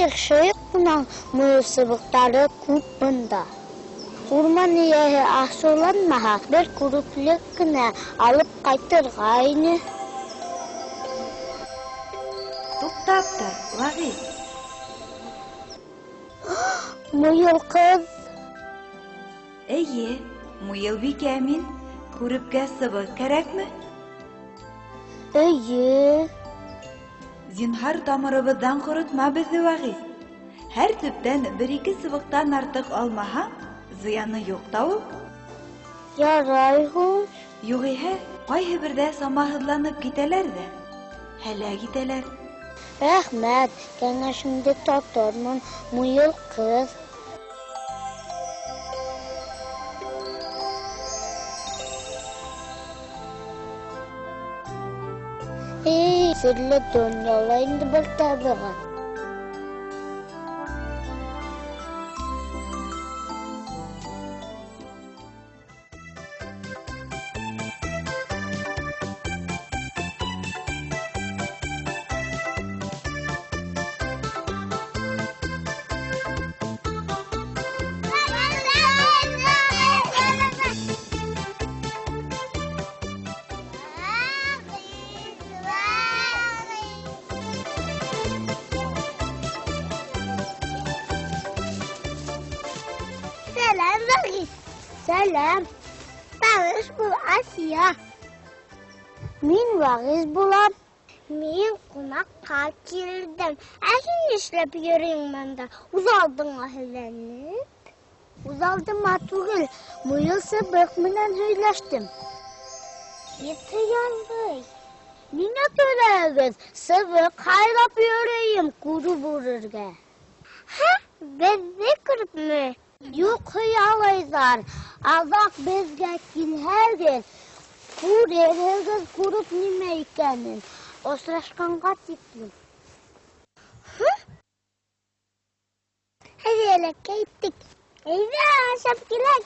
Шейхунан мөсөбөктары күп мында. Урманы асууланмаха бер күрүплек кенә алып кайтыргайны. Туктап тор, Вагиз. Муйыл кыз. Әйе, Муйыл бикә мин. Күрепкә сыбык кәрәкме? Әйе. Зинһар тамырыбыздан корытма безне, Вагиз. Һәр төптән 1-2 сыбыктан артык алмаһаң, зыяны юк та ул. Ярай хуш. Югыйһә, кайһы бердә самаһыҙланып китәләр дә, һәлак итәләр. Рәхмәт, кәңәшеңде татырмын, Муйыл кыз. Сирле дөньяла инде бер табыгы. Selam Vagis. Selam. Vagis bu Asiya. Min Vagis bulam. Min qonaqqa keldim. Әшін eşlep yürüyün bende. Uzaldın ahlenip. Uzaldım atugul. Muyıl sıbık minen höyleştim. Yeter yandı. Nine törəğiz? Sıbık haylap yürüyüm kuru vururga. Ha? Bezde kırıp mı? Yok hıyalayızlar. Azak bezge kilhergez. Kur erhergez kurup nime ikenin. Osraşkanğa tiklim. Hadi eleke gittik. Eyvah şapkiler.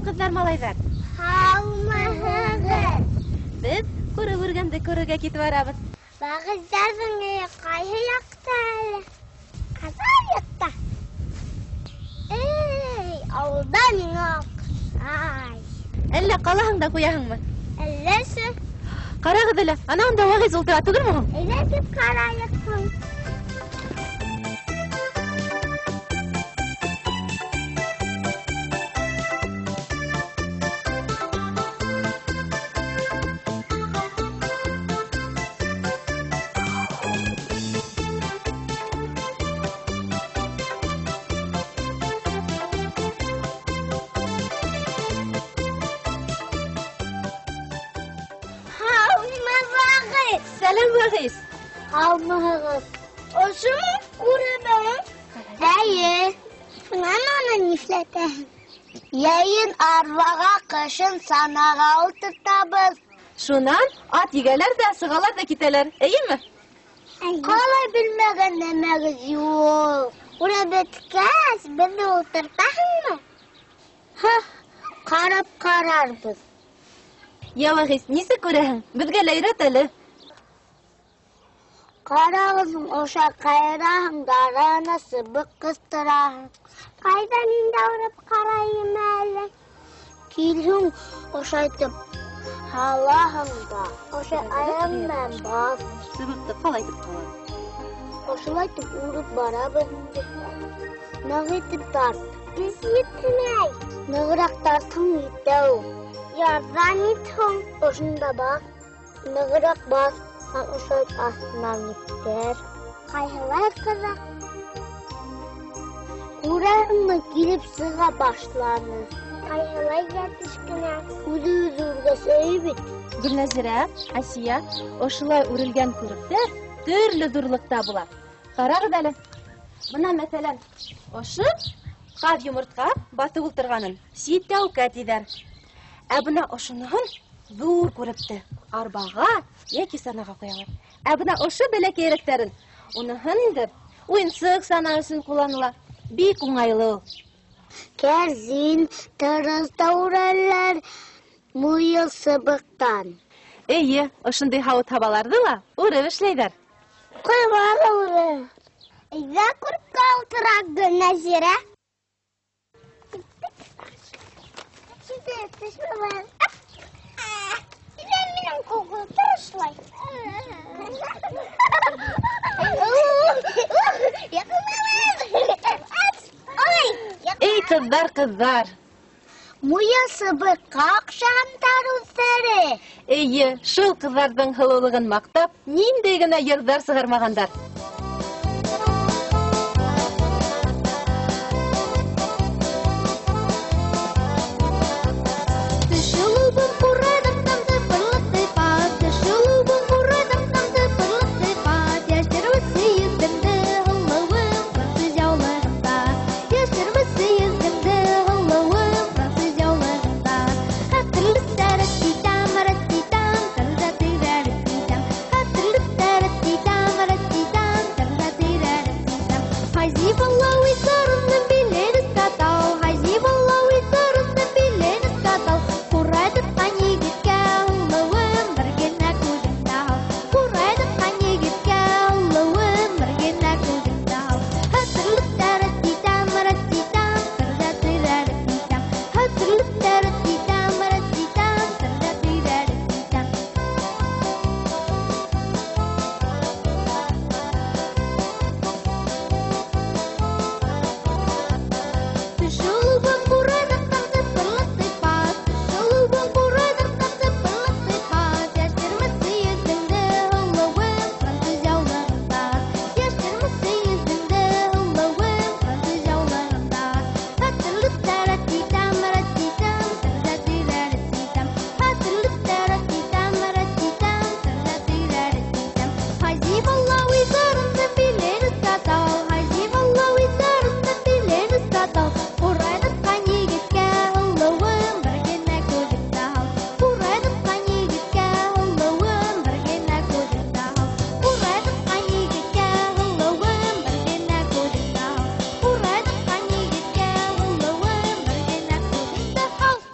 кыздар, малайдар. Хаумыһығыз. Без күргәнде күргә китеп барабыз. Бағыздардың қайы яқта әлі? Қазар яқта. Эй, ауылдан иңақ. Ай. Әллә калаһыңда куяһыңмы? Әлләсі. Карагыз әле, ана анда вагыз ултыра түгелме? Әйлә деп қарайықсың. Сәлам вагыз. Хаумыһығыз. Осымы күребің? Әйе. Шунан оны нифләтәһің. Йәйін арбаға, қышын санаға ултыртабыз. Шунан ат егәләр дә, сыгалар да китәләр. Әйеме? Қалай білмәгән нәмәгез юк. Күрәбеткәс, бізді ултыртаһыңмы? Қарап қарарбыз. Я вагыз, нисек күрәһең? Безгә лә өйрәт әле. Қарағызың оша қайраһың, дараны сыбық қыстыраһың. Қайдан инде ауырып қарайым әлі. Килһің ошайтып халаһың да. Оша аямнан бас. Сыбыкты калайтып калам. Ошылайтып урып барабыз. Нығытып тарт. Біз етмәй. Нығырақ тартың етәу. Ярдан етің. Ошында бақ. Нығырақ бас. Хан ошайт астынан еттер. Қайғылар қызақ. Күрәһеңме килеп сыға башланы. Қайғылай ятышкына. Үҙе үргәсәй бит. Гөлнәзирә, Асия, ошылай үрелгән күректәр төрле зурлыкта була. Карагыз әле. Бына мәсәлән, ошы каз йомыртка басып ултырганын ситәүкә тиҙәр. Ә бына ошоноһон зур күректе арбага яки санага куялар. Ә бына ошы бәләкәйрәктәрен уныһын инде уйынсыҡ сана өсөн кулланыла. Бик уңайлы. Кәрзин, тырыз тауралар, муйыл сыбыҡтан. Эйе, ошондай һауыт-һабаларҙы ла үреп эшләйҙәр. Ҡоймағы уры. Әйҙә күркә ултырак, Гөлнәзирә. Сиҙә төшмәмән. Сиҙә минең күгел тышлай. Эй, ҡыҙҙар! Муйыл сыбыҡҡа оҡшағандар үҙҙәре. Эйе, шул ҡыҙҙарҙың һылыулығын маҡтап, ниндәй генә йырҙар сығармағандар.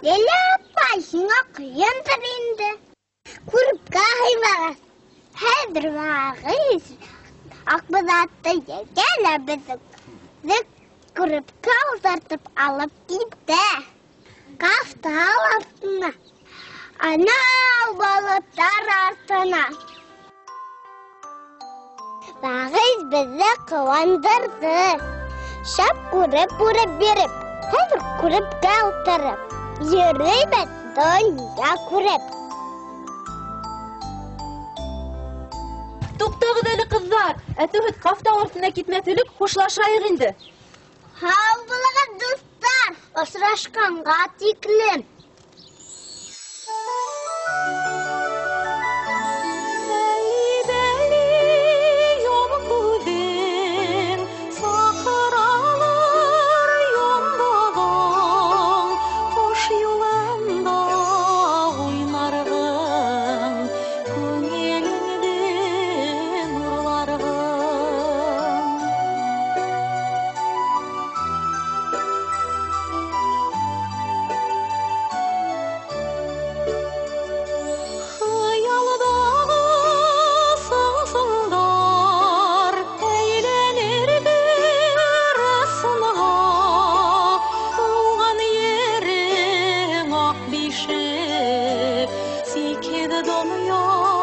Лелапай синок янтаринде. Күріп қағаймаған. Хәдір бағыз. Ақбызатты егел әбізік. Зік күріп қаузартып алып кетті. Қафты алаптына. Анау балыптар артына. Бағыз бізді қуандырды. Шап күріп беріп. Хәдір күріп қалтырып. Йөрөйбез дөнья күреп. Туктагыз әле кызлар. Әтүһет кафта артына китмәтелек хушлашайык инде. Һау булыгыз, дуслар. Очрашканга тиклем. Sikede donuyor